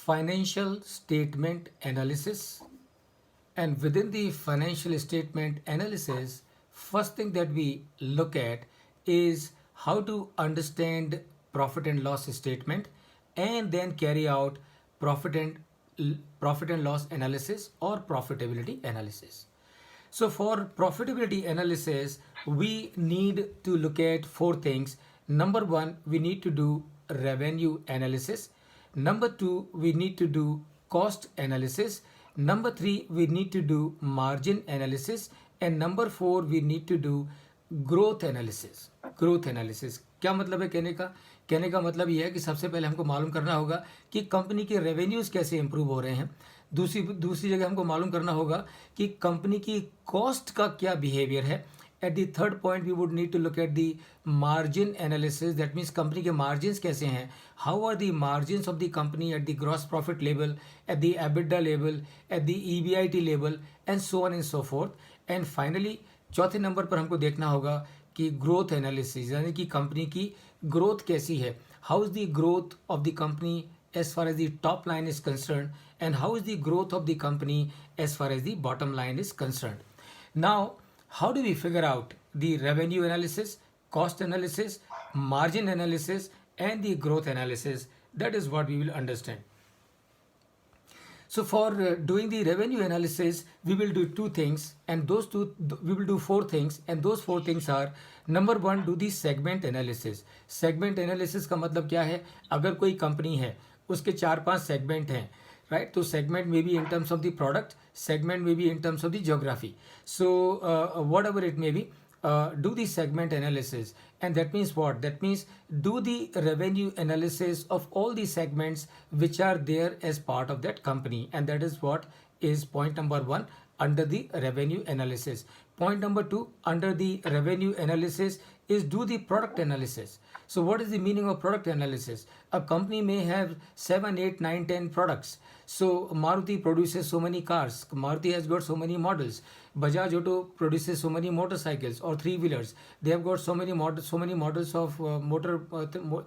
financial statement analysis. And within the financial statement analysis, first thing that we look at is how to understand profit and loss statement and then carry out profit and profit and loss analysis or profitability analysis. So for profitability analysis, we need to look at four things. Number one, we need to do revenue analysis. Number two, we need to do cost analysis. Number three, we need to do margin analysis. And number four, we need to do growth analysis. Growth analysis क्या मतलब है कहने का मतलब यह है कि सबसे पहले हमको मालूम करना होगा कि कंपनी के रेवेन्यूज़ कैसे इंप्रूव हो रहे हैं. दूसरी जगह हमको मालूम करना होगा कि कंपनी की कॉस्ट का क्या बिहेवियर है. At the third point we would need to look at the margin analysis. That means company के मार्जिन कैसे हैं, how are the margin of the company at the gross profit level, at the EBITDA level, at the EBIT level and so on and so forth. And finally चौथे number पर हमको देखना होगा कि growth analysis, यानी कि company की growth कैसी है. How is the growth of the company as far as the top line is concerned, and how is the growth of the company as far as the bottom line is concerned. Now, how do we figure out the revenue analysis, cost analysis, margin analysis, and the growth analysis? That is what we will understand. So for doing the revenue analysis, we will do two things, and we will do four things, and those four things are: number one, do the segment analysis. Segment analysis का मतलब क्या है? अगर कोई company है, उसके 4-5 segment हैं, right. तो सेगमेंट में B in terms of the product, segment में B in terms of the geography. So whatever it may be, do the segment analysis. And that means what? That means do the revenue analysis of all the segments which are there as part of that company. And that is what is point number one under the revenue analysis. Point number two under the revenue analysis is do the product analysis. So what is the meaning of product analysis? A company may have 7, 8, 9, 10 products. So Maruti produces so many cars. Maruti has got so many models. Bajaj Auto produces so many motorcycles or three-wheelers. They have got so many models of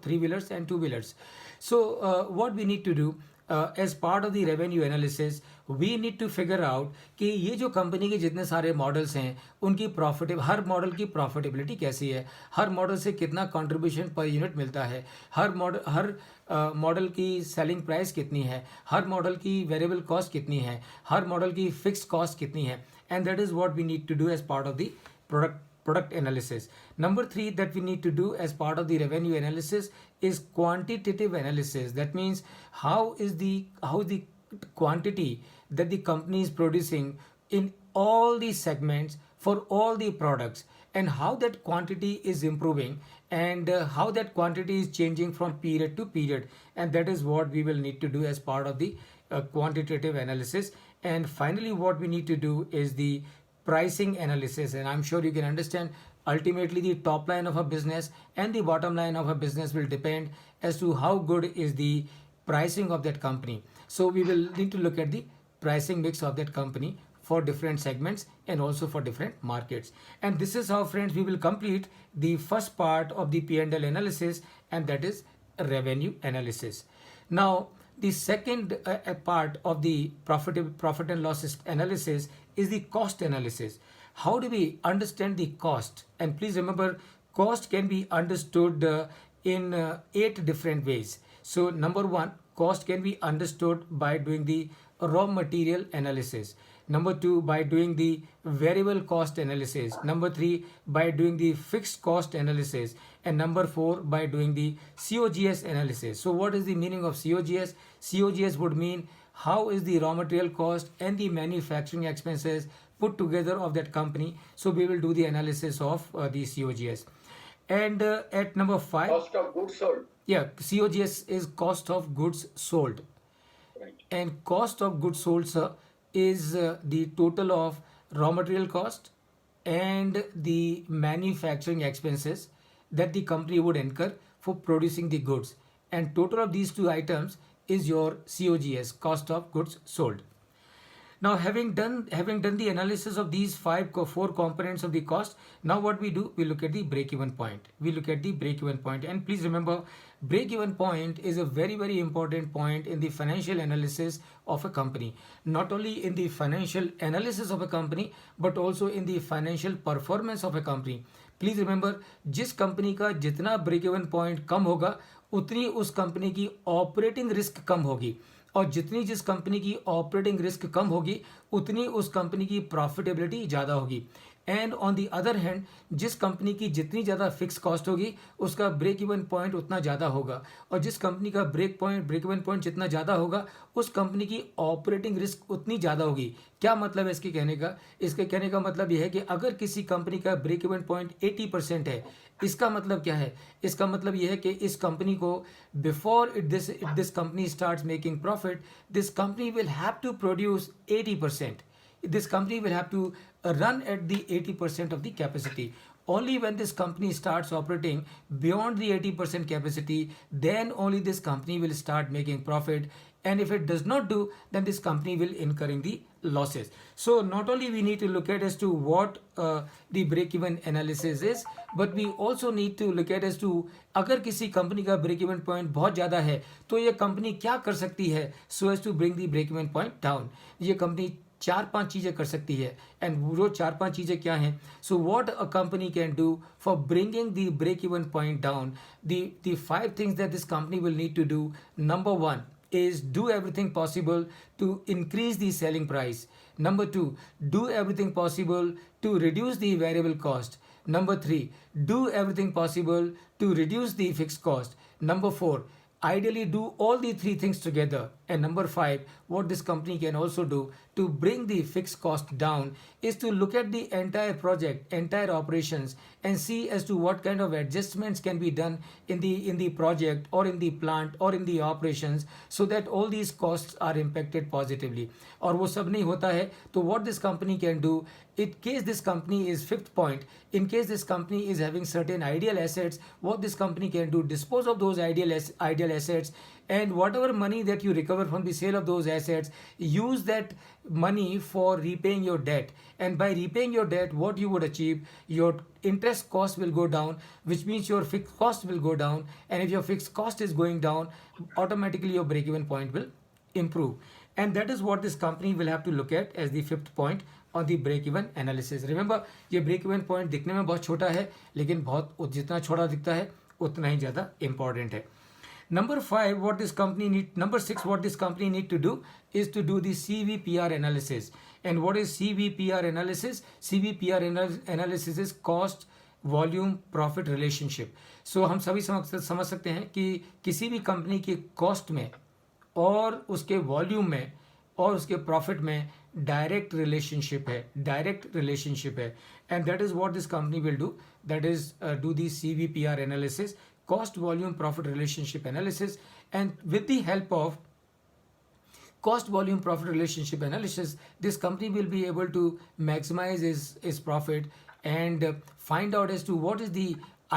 three-wheelers and two-wheelers. So what we need to do as part of the revenue analysis, we need to figure out कि ये जो company के जितने सारे models हैं उनकी हर model की profitability कैसी है, हर मॉडल से कितना कंट्रीब्यूशन पर यूनिट मिलता है, हर मॉडल की सेलिंग प्राइस कितनी है, हर मॉडल की वेरिएबल कॉस्ट कितनी है, हर मॉडल की फिक्स कॉस्ट कितनी है. And that is what we need to do as part of the product analysis. Number three that we need to do as part of the revenue analysis is quantitative analysis. That means how is the quantity that the company is producing in all the segments for all the products, and how that quantity is improving, and how that quantity is changing from period to period. And that is what we will need to do as part of the quantitative analysis. And finally what we need to do is the pricing analysis. And I'm sure you can understand, ultimately the top line of a business and the bottom line of a business will depend as to how good is the pricing of that company. So we will need to look at the pricing mix of that company for different segments and also for different markets. And this is how, friends, we will complete the first part of the P&L analysis, and that is revenue analysis. Now the second part of the profit and loss analysis is the cost analysis. How do we understand the cost? And please remember, cost can be understood in 8 different ways. So number one, cost can be understood by doing the raw material analysis. Number two, by doing the variable cost analysis. Number three, by doing the fixed cost analysis. And number four, by doing the COGS analysis. So what is the meaning of COGS? COGS would mean how is the raw material cost and the manufacturing expenses put together of that company. So we will do the analysis of the COGS. And at number 5, cost of goods sold. Yeah, COGS is cost of goods sold. Right. And cost of goods sold, sir, is the total of raw material cost and the manufacturing expenses that the company would incur for producing the goods. And total of these two items is your COGS, cost of goods sold. Now, having done the analysis of these four components of the cost, now what we do, we look at the break-even point. We look at the break-even point, and please remember, break-even point is a very important point in the financial analysis of a company. Not only in the financial analysis of a company, but also in the financial performance of a company. Please remember, जिस company का जितना break even point कम होगा उतनी उस company की operating risk कम होगी, और जितनी जिस कंपनी की ऑपरेटिंग रिस्क कम होगी उतनी उस कंपनी की प्रॉफिटेबिलिटी ज़्यादा होगी. And on the other hand, जिस कंपनी की जितनी ज़्यादा फिक्स कॉस्ट होगी उसका ब्रेक इवन पॉइंट उतना ज़्यादा होगा, और जिस कंपनी का ब्रेक इवन पॉइंट जितना ज़्यादा होगा उस कंपनी की ऑपरेटिंग रिस्क उतनी ज़्यादा होगी. क्या मतलब है इसके कहने का? इसके कहने का मतलब यह है कि अगर किसी कंपनी का ब्रेक इवन पॉइंट 80% है, इसका मतलब क्या है? इसका मतलब यह है कि इस कंपनी को before this company starts making profit, this company will have to produce 80%. This company will have to run at the 80% of the capacity. Only when this company starts operating beyond the 80% capacity, then only this company will start making profit. And if it does not do, then this company will incurring the losses. So not only we need to look at as to what the break-even analysis is, but we also need to look at as to अगर किसी company का break even point बहुत ज़्यादा है तो ये company क्या कर सकती है so as to bring the break even point down. ये कंपनी 4-5 चीज़ें कर सकती है, एंड वो 4-5 चीज़ें क्या हैं? So what a company can do for bringing the break even point down. The 5 things that this company will need to do. Number 1 is do everything possible to increase the selling price. Number 2, do everything possible to reduce the variable cost. Number 3, do everything possible to reduce the fixed cost. Number 4, ideally do all the 3 things together. And number 5, what this company can also do to bring the fixed cost down is to look at the entire project, entire operations, and see as to what kind of adjustments can be done in the project or in the plant or in the operations so that all these costs are impacted positively. और वो सब नहीं होता है तो what this company can do, in case this company is fifth point, in case this company is having certain ideal assets, what this company can do, dispose of those ideal assets, and whatever money that you recover from the sale of those assets, use that money for repaying your debt. And by repaying your debt, what you would achieve, your interest cost will go down, which means your fixed cost will go down, and if your fixed cost is going down, automatically your break even point will improve. And that is what this company will have to look at as the fifth point on the break even analysis. Remember, ये break even point दिखने में बहुत छोटा है, लेकिन बहुत जितना छोटा दिखता है उतना ही ज़्यादा important है. Number 5, what this company need. Number 6, what this company need to do is to do the CVPR analysis. And what is CVPR analysis? CVPR analysis is cost volume profit relationship. So हम सभी समझ सकते हैं कि किसी भी company की cost में और उसके वॉल्यूम में और उसके प्रॉफिट में डायरेक्ट रिलेशनशिप है. And that is what this company will do, that is do the CVPR analysis, cost volume profit relationship analysis. And with the help of cost volume profit relationship analysis, this company will be able to maximize his profit and find out as to what is the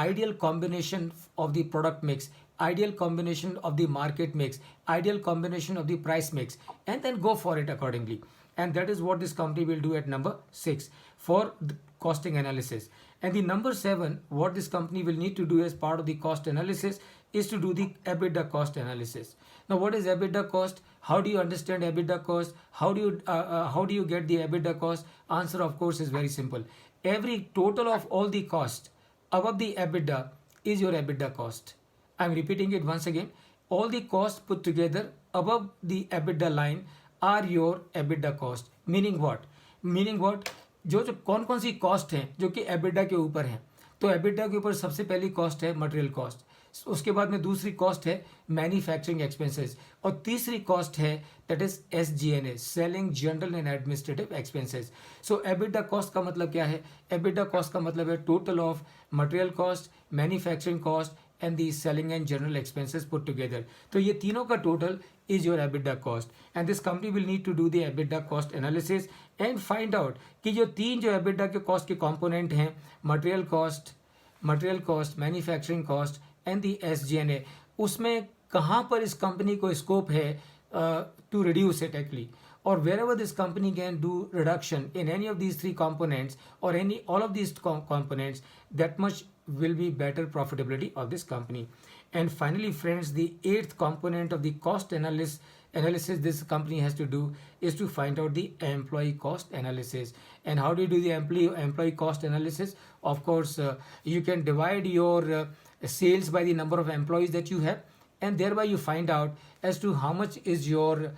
ideal combination of the product mix, ideal combination of the market mix, ideal combination of the price mix, and then go for it accordingly. And that is what this company will do at number 6 for the costing analysis. And the number 7, what this company will need to do as part of the cost analysis is to do the EBITDA cost analysis. Now, what is EBITDA cost? How do you understand EBITDA cost? How do you get the EBITDA cost? Answer, of course, is very simple. Every total of all the cost above the EBITDA is your EBITDA cost. I'm repeating it once again. All the costs put together above the EBITDA line are your EBITDA cost. Meaning what? जो कौन कौन सी cost हैं जो कि EBITDA के ऊपर हैं. तो एबिडा के ऊपर सबसे पहली कॉस्ट है मटेरियल कॉस्ट, उसके बाद में दूसरी कॉस्ट है मैन्युफैक्चरिंग एक्सपेंसेस, और तीसरी कॉस्ट है that is SG&A, selling general and administrative expenses. So EBITDA cost का मतलब क्या है? एबिडा कॉस्ट का मतलब है total of material cost, manufacturing cost and the selling and general expenses put together. तो ये तीनों का total is your EBITDA cost, and this company will need to do the EBITDA cost analysis and find out कि जो तीन जो EBITDA के cost के component हैं, material cost, manufacturing cost and the SG&A, उसमें कहाँ पर इस कंपनी को स्कोप है to reduce it actually, or wherever this company can do reduction in any of these three components or any all of these components, that much will be better profitability of this company. And finally, friends, the eighth component of the cost analysis this company has to do is to find out the employee cost analysis. And how do you do the employee cost analysis? Of course, you can divide your sales by the number of employees that you have, and thereby you find out as to how much is your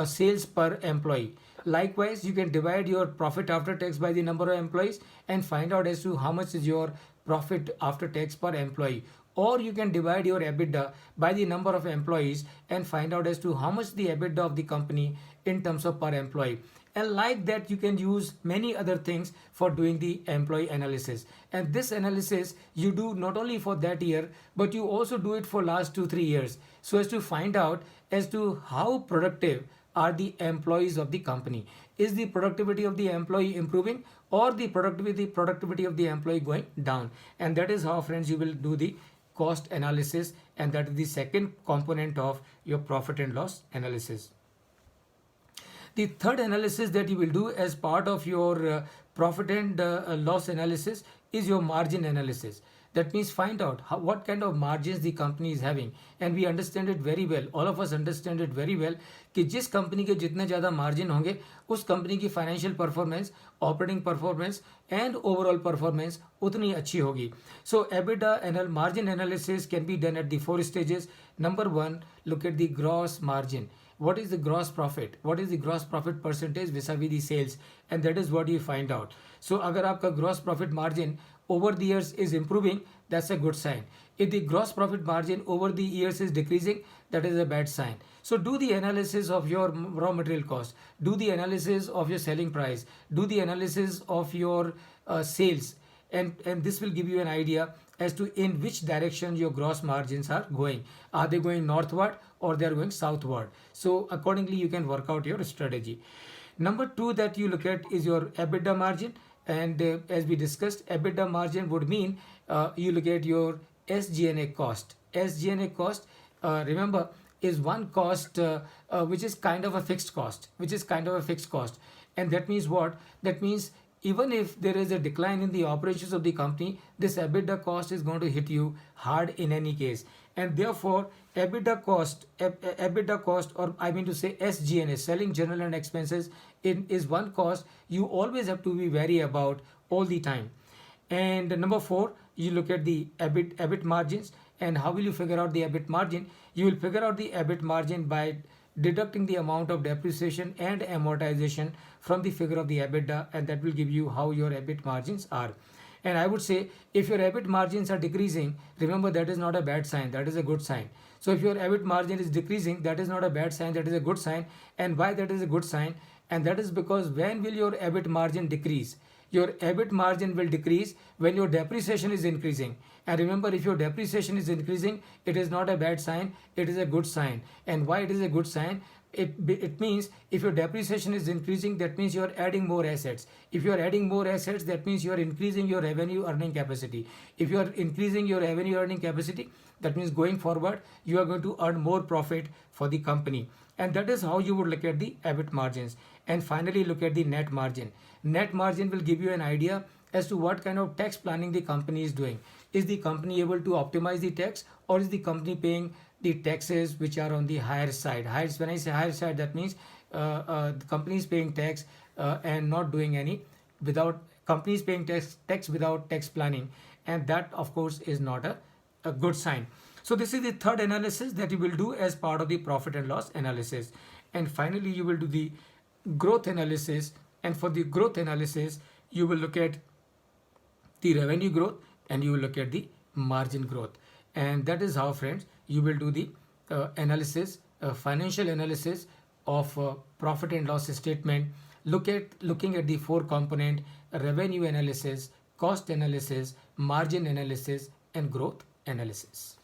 sales per employee. Likewise, you can divide your profit after tax by the number of employees and find out as to how much is your profit after tax per employee. Or you can divide your EBITDA by the number of employees and find out as to how much the EBITDA of the company in terms of per employee. And like that, you can use many other things for doing the employee analysis. And this analysis you do not only for that year, but you also do it for last 2-3 years, so as to find out as to how productive are the employees of the company. Is the productivity of the employee improving, or the productivity of the employee going down? And that is how, friends, you will do the cost analysis, and that is the second component of your profit and loss analysis. The third analysis that you will do as part of your profit and loss analysis is your margin analysis. That means find out what kind of margins the company is having, and we understand it very well. All of us understand it very well कि जिस company के जितने ज़्यादा margin होंगे उस company की financial performance, operating performance and overall performance उतनी अच्छी होगी. सो EBITDA margin analysis can be done at the 4 stages. Number 1, look at the gross margin. What is the gross profit? What is the gross profit percentage vis-a-vis the sales? And that is what you find out. So अगर आपका gross profit margin over the years is improving, that's a good sign. If the gross profit margin over the years is decreasing, that is a bad sign. So do the analysis of your raw material cost, do the analysis of your selling price, do the analysis of your sales, and this will give you an idea as to in which direction your gross margins are going. Are they going northward or they are going southward? So accordingly you can work out your strategy. Number 2 that you look at is your EBITDA margin. And as we discussed, EBITDA margin would mean you look at your SG&A cost. SG&A cost, remember, is one cost which is kind of a fixed cost, and that means what? That means even if there is a decline in the operations of the company, this EBITDA cost is going to hit you hard in any case. And therefore, EBITDA cost, or I mean to say SG&A, selling general and expenses, is one cost you always have to be wary about all the time. And number 4, you look at the EBIT margins. And how will you figure out the EBIT margin? You will figure out the EBIT margin by deducting the amount of depreciation and amortization from the figure of the EBITDA, and that will give you how your EBIT margins are. And I would say if your EBIT margins are decreasing, remember that is not a bad sign, that is a good sign. So if your EBIT margin is decreasing, that is not a bad sign, that is a good sign. And why that is a good sign? And that is because when will your EBIT margin decrease? Your EBIT margin will decrease when your depreciation is increasing. And remember, if your depreciation is increasing, it is not a bad sign, it is a good sign. And why it is a good sign? It means if your depreciation is increasing, that means you are adding more assets. If you are adding more assets, that means you are increasing your revenue earning capacity. If you are increasing your revenue earning capacity, that means going forward you are going to earn more profit for the company. And that is how you would look at the EBIT margins. And finally, look at the net margin. Net margin will give you an idea as to what kind of tax planning the company is doing. Is the company able to optimize the tax, or is the company paying the taxes which are on the higher side? When I say higher side, that means the company is paying tax and not doing any without companies paying tax without tax planning, and that of course is not a good sign. So this is the third analysis that you will do as part of the profit and loss analysis. And finally, you will do the growth analysis. And for the growth analysis, you will look at the revenue growth and you will look at the margin growth. And that is how, friends, you will do the analysis, financial analysis of profit and loss statement. Looking at the 4 component: revenue analysis, cost analysis, margin analysis, and growth analysis.